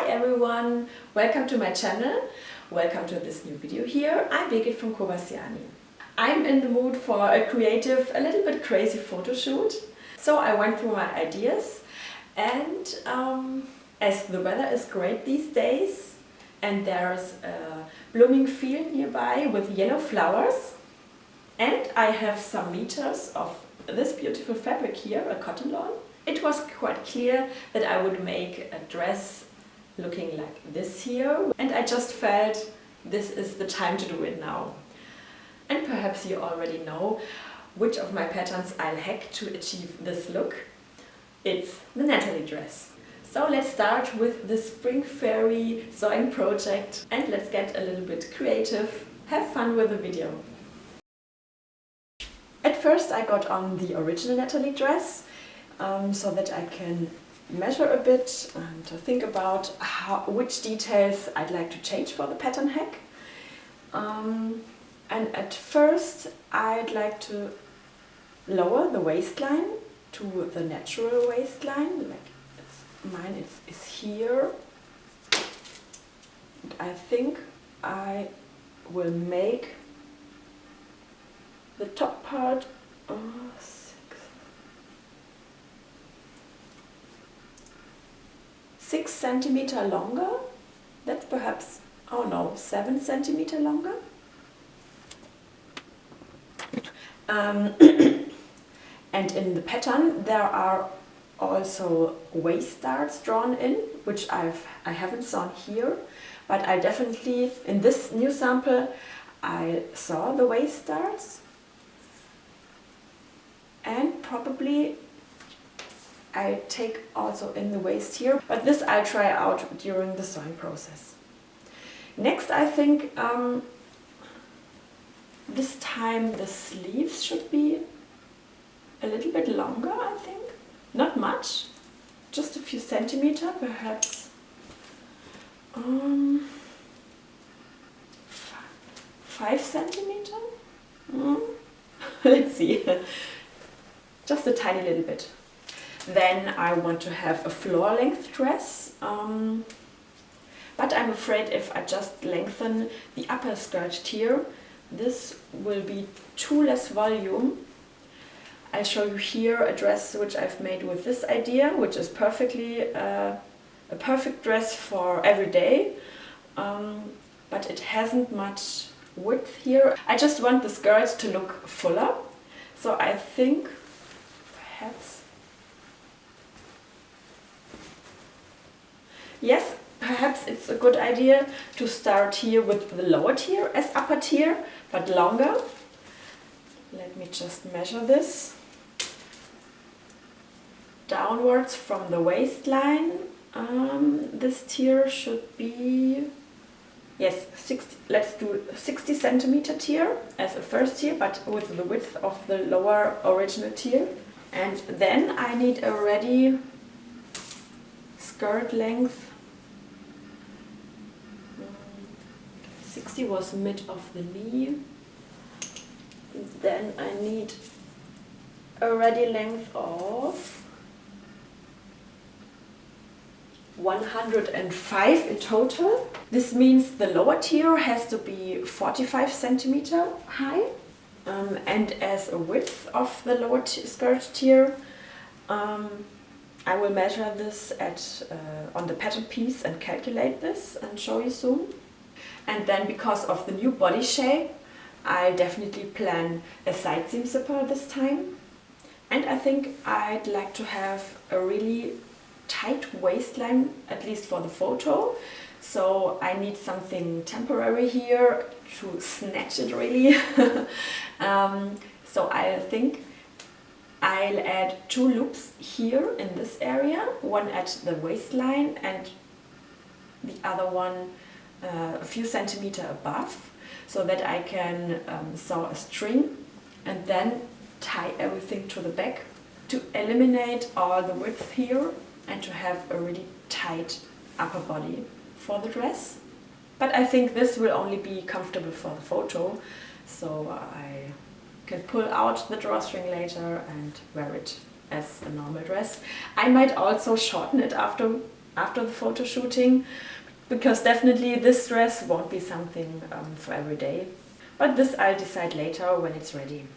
Hi everyone, welcome to my channel, welcome to this new video here. I'm Birgit from Koba.Siani. I'm in the mood for a creative, a little bit crazy photo shoot. So I went through my ideas and as the weather is great these days and there's a blooming field nearby with yellow flowers and I have some meters of this beautiful fabric here, a cotton lawn. It was quite clear that I would make a dress looking like this here, and I just felt this is the time to do it now. And perhaps you already know which of my patterns I'll hack to achieve this look. It's the Natalie dress. So let's start with the Spring Fairy sewing project and let's get a little bit creative. Have fun with the video. At first I got on the original Natalie dress so that I can measure a bit and to think about which details I'd like to change for the pattern hack. And at first I'd like to lower the waistline to the natural waistline, like mine is here. And I think I will make the top part 6 centimeter longer. That's perhaps, oh no, 7 centimeter longer. And in the pattern there are also waist darts drawn in, which I haven't sewn here, but I definitely, in this new sample, I saw the waist darts. And probably I take also in the waist here, but this I'll try out during the sewing process. Next I think this time the sleeves should be a little bit longer, I think. Not much, just a few centimeters, perhaps 5 centimeters? Let's see, just a tiny little bit. Then I want to have a floor length dress, but I'm afraid if I just lengthen the upper skirt here, this will be too less volume. I'll show you here a dress which I've made with this idea, which is perfectly a perfect dress for every day, but it hasn't much width here. I just want the skirt to look fuller, so I think perhaps it's a good idea to start here with the lower tier as upper tier, but longer. Let me just measure this. Downwards from the waistline, this tier should be, yes, 60, let's do 60 centimeter tier as a first tier, but with the width of the lower original tier. And then I need a ready skirt length. 60 was mid of the knee. Then I need a ready length of 105 in total. This means the lower tier has to be 45 centimeter high. And as a width of the lower skirt tier, I will measure this on the pattern piece and calculate this and show you soon. And then because of the new body shape, I definitely plan a side seam zipper this time. And I think I'd like to have a really tight waistline, at least for the photo. So I need something temporary here to snatch it really. So I think I'll add 2 loops here in this area, one at the waistline and the other one a few centimeters above, so that I can sew a string and then tie everything to the back to eliminate all the width here and to have a really tight upper body for the dress. But I think this will only be comfortable for the photo, so I can pull out the drawstring later and wear it as a normal dress. I might also shorten it after after the photo shooting, because definitely this dress won't be something for every day. But this I'll decide later when it's ready.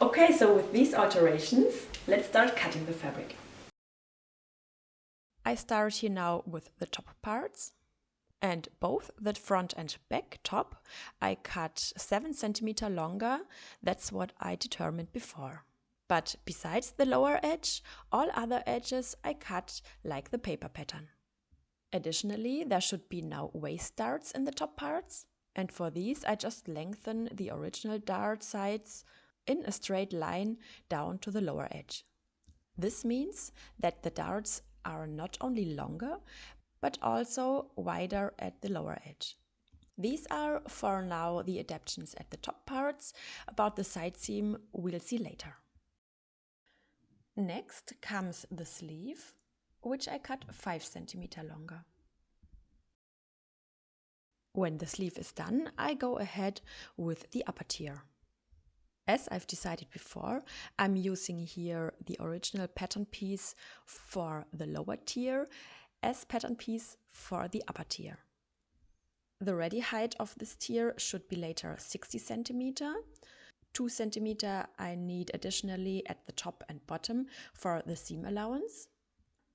Okay, so with these alterations, let's start cutting the fabric. I start here now with the top parts, and both the front and back top I cut 7 centimeter longer. That's what I determined before. But besides the lower edge, all other edges I cut like the paper pattern. Additionally, there should be now waist darts in the top parts, and for these I just lengthen the original dart sides in a straight line down to the lower edge. This means that the darts are not only longer, but also wider at the lower edge. These are for now the adaptations at the top parts. About the side seam we'll see later. Next comes the sleeve, which I cut 5 centimeter longer. When the sleeve is done, I go ahead with the upper tier. As I've decided before, I'm using here the original pattern piece for the lower tier as pattern piece for the upper tier. The ready height of this tier should be later 60 centimeter. 2 centimeter I need additionally at the top and bottom for the seam allowance.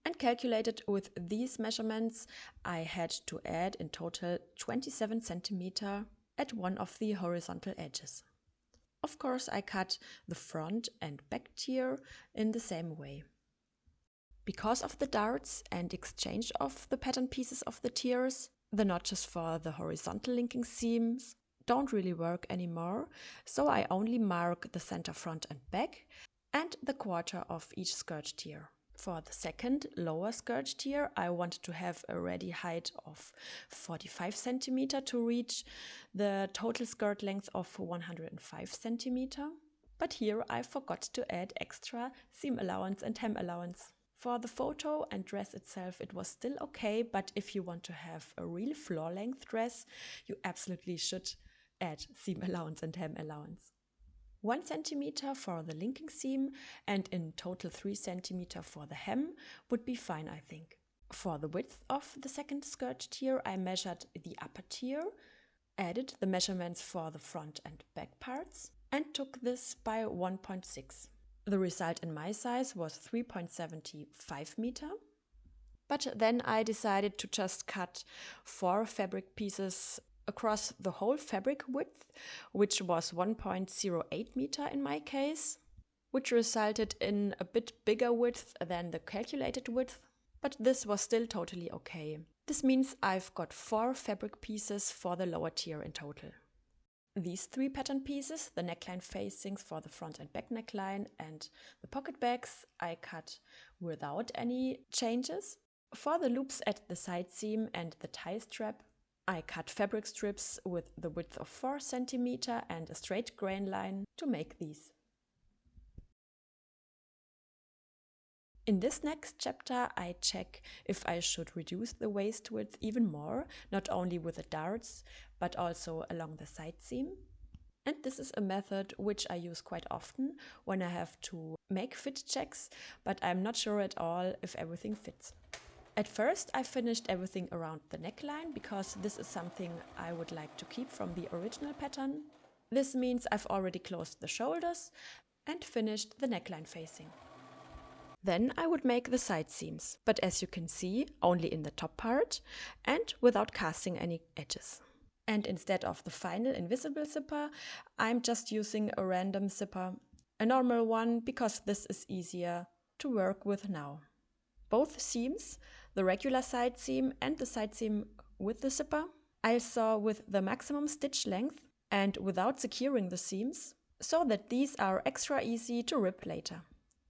And calculated with these measurements, I had to add in total 27 centimeter at one of the horizontal edges. Of course, I cut the front and back tier in the same way. Because of the darts and exchange of the pattern pieces of the tiers, the notches for the horizontal linking seams don't really work anymore, so I only mark the center front and back and the quarter of each skirt tier. For the second lower skirt tier, I wanted to have a ready height of 45 centimeter to reach the total skirt length of 105 centimeter. But here I forgot to add extra seam allowance and hem allowance. For the photo and dress itself, it was still okay, but if you want to have a real floor length dress, you absolutely should add seam allowance and hem allowance. 1 centimeter for the linking seam and in total 3 centimeter for the hem would be fine, I think. For the width of the second skirt tier, I measured the upper tier, added the measurements for the front and back parts, and took this by 1.6. The result in my size was 3.75 meter. But then I decided to just cut 4 fabric pieces across the whole fabric width, which was 1.08 meter in my case, which resulted in a bit bigger width than the calculated width, but this was still totally okay. This means I've got 4 fabric pieces for the lower tier in total. These 3 pattern pieces, the neckline facings for the front and back neckline and the pocket bags, I cut without any changes. For the loops at the side seam and the tie strap, I cut fabric strips with the width of 4 centimeter and a straight grain line to make these. In this next chapter, I check if I should reduce the waist width even more, not only with the darts, but also along the side seam. And this is a method which I use quite often when I have to make fit checks, but I'm not sure at all if everything fits. At first, I finished everything around the neckline because this is something I would like to keep from the original pattern. This means I've already closed the shoulders and finished the neckline facing. Then I would make the side seams, but as you can see, only in the top part and without casting any edges. And instead of the final invisible zipper, I'm just using a random zipper, a normal one, because this is easier to work with now. Both seams, the regular side seam and the side seam with the zipper, I saw with the maximum stitch length and without securing the seams, so that these are extra easy to rip later.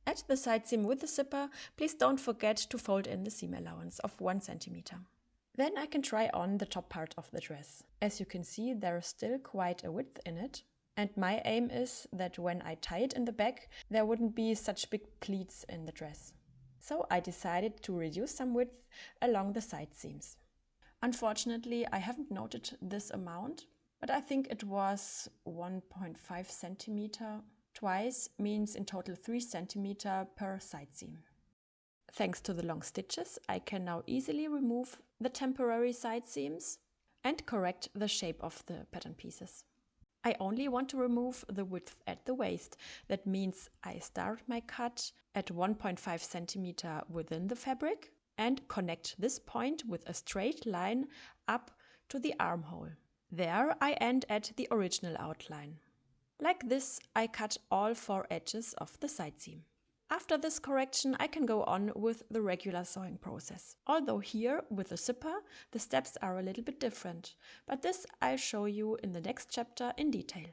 At the side seam with the zipper, please don't forget to fold in the seam allowance of 1 centimeter. Then I can try on the top part of the dress. As you can see, there is still quite a width in it, and my aim is that when I tie it in the back, there wouldn't be such big pleats in the dress. So I decided to reduce some width along the side seams. Unfortunately, I haven't noted this amount, but I think it was 1.5 centimeter. Twice means in total 3 centimeter per side seam. Thanks to the long stitches, I can now easily remove the temporary side seams and correct the shape of the pattern pieces. I only want to remove the width at the waist. That means I start my cut at 1.5 centimeter within the fabric and connect this point with a straight line up to the armhole. There I end at the original outline. Like this, I cut all 4 edges of the side seam. After this correction, I can go on with the regular sewing process. Although here, with the zipper, the steps are a little bit different, but this I'll show you in the next chapter in detail.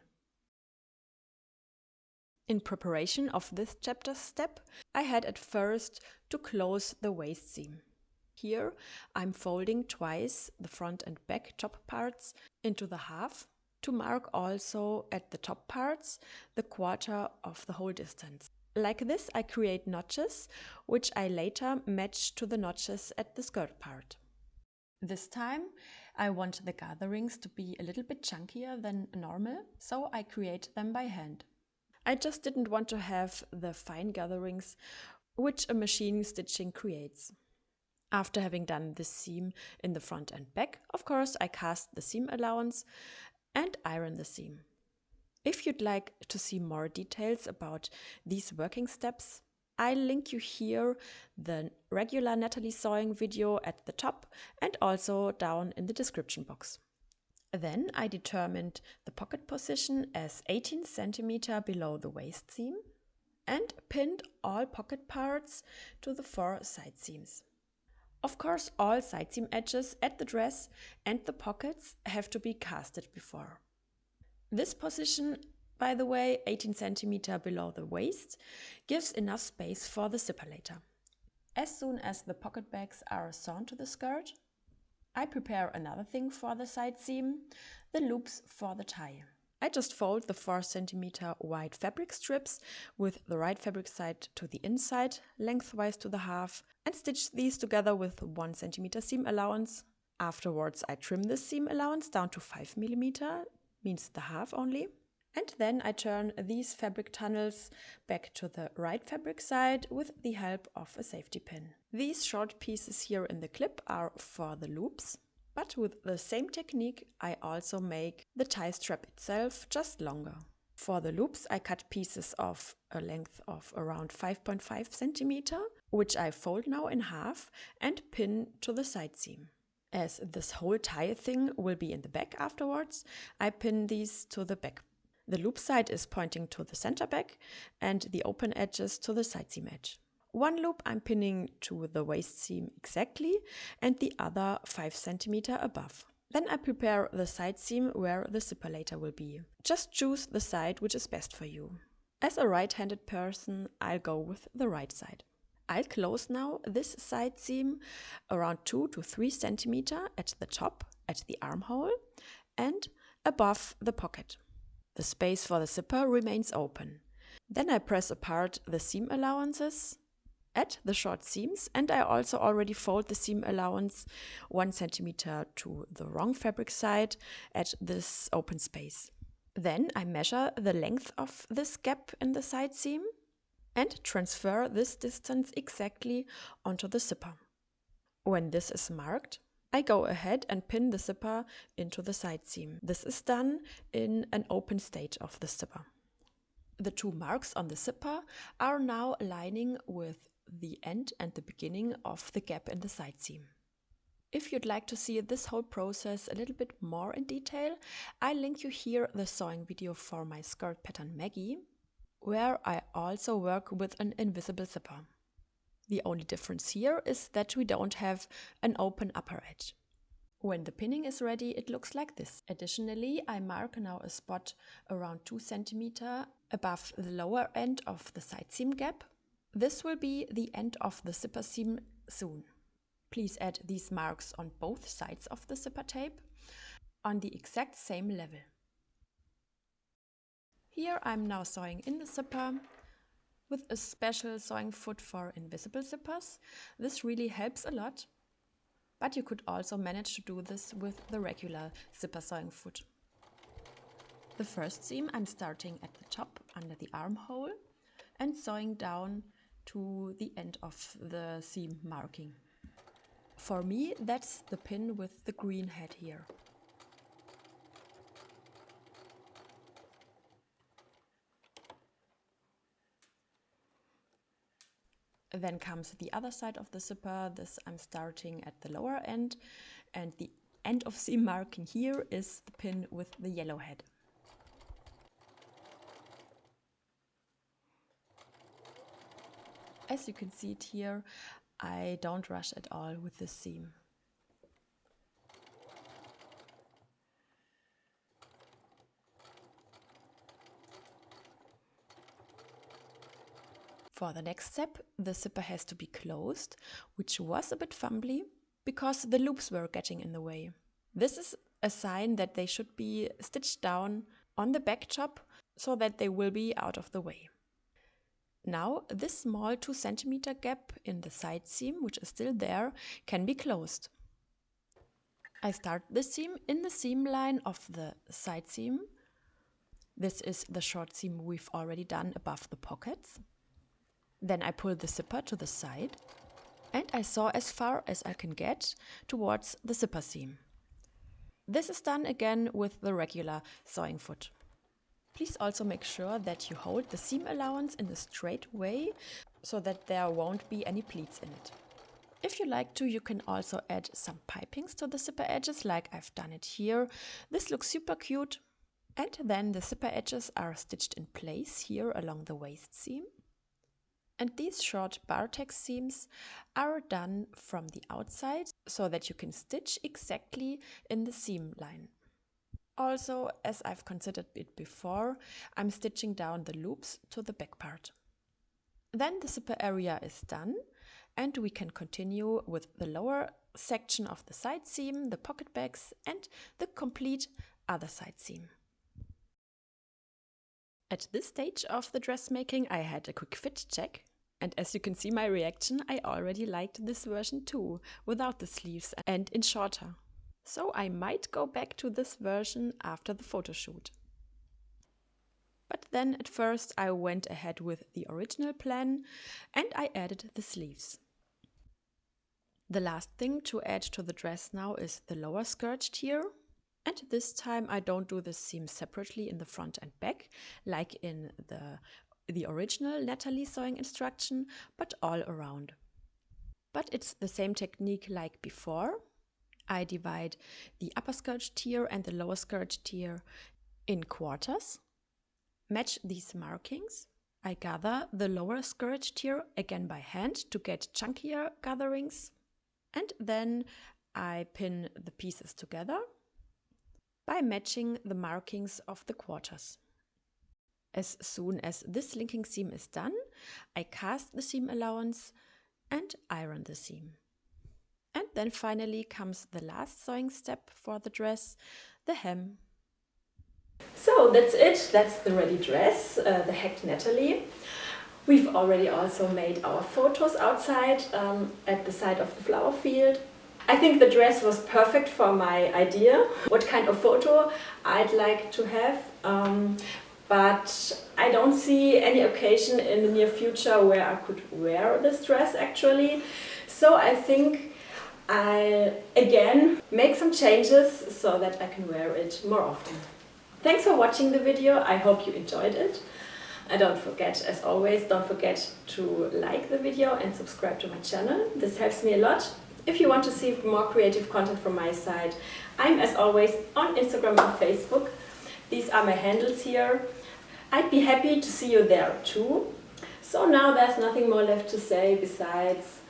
In preparation of this chapter step, I had at first to close the waist seam. Here, I'm folding twice the front and back top parts into the half to mark also at the top parts the quarter of the whole distance. Like this, I create notches, which I later match to the notches at the skirt part. This time, I want the gatherings to be a little bit chunkier than normal, so I create them by hand. I just didn't want to have the fine gatherings which a machine stitching creates. After having done this seam in the front and back, of course, I cast the seam allowance and iron the seam. If you'd like to see more details about these working steps, I'll link you here the regular Natalie sewing video at the top and also down in the description box. Then I determined the pocket position as 18 cm below the waist seam and pinned all pocket parts to the 4 side seams. Of course, all side seam edges at the dress and the pockets have to be casted before. This position, by the way, 18 cm below the waist, gives enough space for the zipper later. As soon as the pocket bags are sewn to the skirt, I prepare another thing for the side seam, the loops for the tie. I just fold the 4 cm wide fabric strips with the right fabric side to the inside, lengthwise to the half, and stitch these together with 1 cm seam allowance. Afterwards, I trim the seam allowance down to 5 mm, means the half only. And then I turn these fabric tunnels back to the right fabric side with the help of a safety pin. These short pieces here in the clip are for the loops, but with the same technique I also make the tie strap itself just longer. For the loops I cut pieces of a length of around 5.5 centimeter, which I fold now in half and pin to the side seam. As this whole tie thing will be in the back afterwards, I pin these to the back. The loop side is pointing to the center back and the open edges to the side seam edge. One loop I'm pinning to the waist seam exactly and the other 5 cm above. Then I prepare the side seam where the zipper later will be. Just choose the side which is best for you. As a right-handed person, I'll go with the right side. I'll close now this side seam around 2 to 3 cm at the top, at the armhole, and above the pocket. The space for the zipper remains open. Then I press apart the seam allowances at the short seams, and I also already fold the seam allowance 1 cm to the wrong fabric side at this open space. Then I measure the length of this gap in the side seam and transfer this distance exactly onto the zipper. When this is marked, I go ahead and pin the zipper into the side seam. This is done in an open state of the zipper. The 2 marks on the zipper are now aligning with the end and the beginning of the gap in the side seam. If you'd like to see this whole process a little bit more in detail, I'll link you here the sewing video for my skirt pattern Maggie, where I also work with an invisible zipper. The only difference here is that we don't have an open upper edge. When the pinning is ready, it looks like this. Additionally, I mark now a spot around 2 cm above the lower end of the side seam gap. This will be the end of the zipper seam soon. Please add these marks on both sides of the zipper tape on the exact same level. Here I'm now sewing in the zipper with a special sewing foot for invisible zippers. This really helps a lot, but you could also manage to do this with the regular zipper sewing foot. The first seam I'm starting at the top under the armhole and sewing down to the end of the seam marking. For me, that's the pin with the green head here. Then comes the other side of the zipper. This I'm starting at the lower end, and the end of seam marking here is the pin with the yellow head. As you can see it here, I don't rush at all with this seam. For the next step, the zipper has to be closed, which was a bit fumbly because the loops were getting in the way. This is a sign that they should be stitched down on the back top so that they will be out of the way. Now, this small 2 cm gap in the side seam, which is still there, can be closed. I start the seam in the seam line of the side seam. This is the short seam we've already done above the pockets. Then I pull the zipper to the side and I sew as far as I can get towards the zipper seam. This is done again with the regular sewing foot. Please also make sure that you hold the seam allowance in a straight way so that there won't be any pleats in it. If you like to, you can also add some pipings to the zipper edges like I've done it here. This looks super cute. And then the zipper edges are stitched in place here along the waist seam. And these short bar-tack seams are done from the outside so that you can stitch exactly in the seam line. Also, as I've considered it before, I'm stitching down the loops to the back part. Then the zipper area is done and we can continue with the lower section of the side seam, the pocket bags and the complete other side seam. At this stage of the dressmaking, I had a quick fit check. And as you can see my reaction, I already liked this version too, without the sleeves and in shorter. So I might go back to this version after the photo shoot. But then at first I went ahead with the original plan and I added the sleeves. The last thing to add to the dress now is the lower skirt tier. And this time I don't do the seam separately in the front and back, like in the original Natalie sewing instruction, but all around. But it's the same technique like before. I divide the upper skirt tier and the lower skirt tier in quarters, match these markings. I gather the lower skirt tier again by hand to get chunkier gatherings, and then I pin the pieces together by matching the markings of the quarters. As soon as this linking seam is done, I cast the seam allowance and iron the seam. And then finally comes the last sewing step for the dress, the hem. So that's it, that's the ready dress, the hacked Natalie. We've already also made our photos outside at the side of the flower field. I think the dress was perfect for my idea, what kind of photo I'd like to have. But I don't see any occasion in the near future where I could wear this dress actually. So I think I'll again make some changes so that I can wear it more often. Thanks for watching the video, I hope you enjoyed it. And don't forget, as always, don't forget to like the video and subscribe to my channel. This helps me a lot. If you want to see more creative content from my side, I'm as always on Instagram and Facebook. These are my handles here. I'd be happy to see you there too. So now there's nothing more left to say besides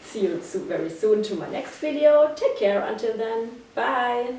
see you very soon to my next video. Take care until then. Bye!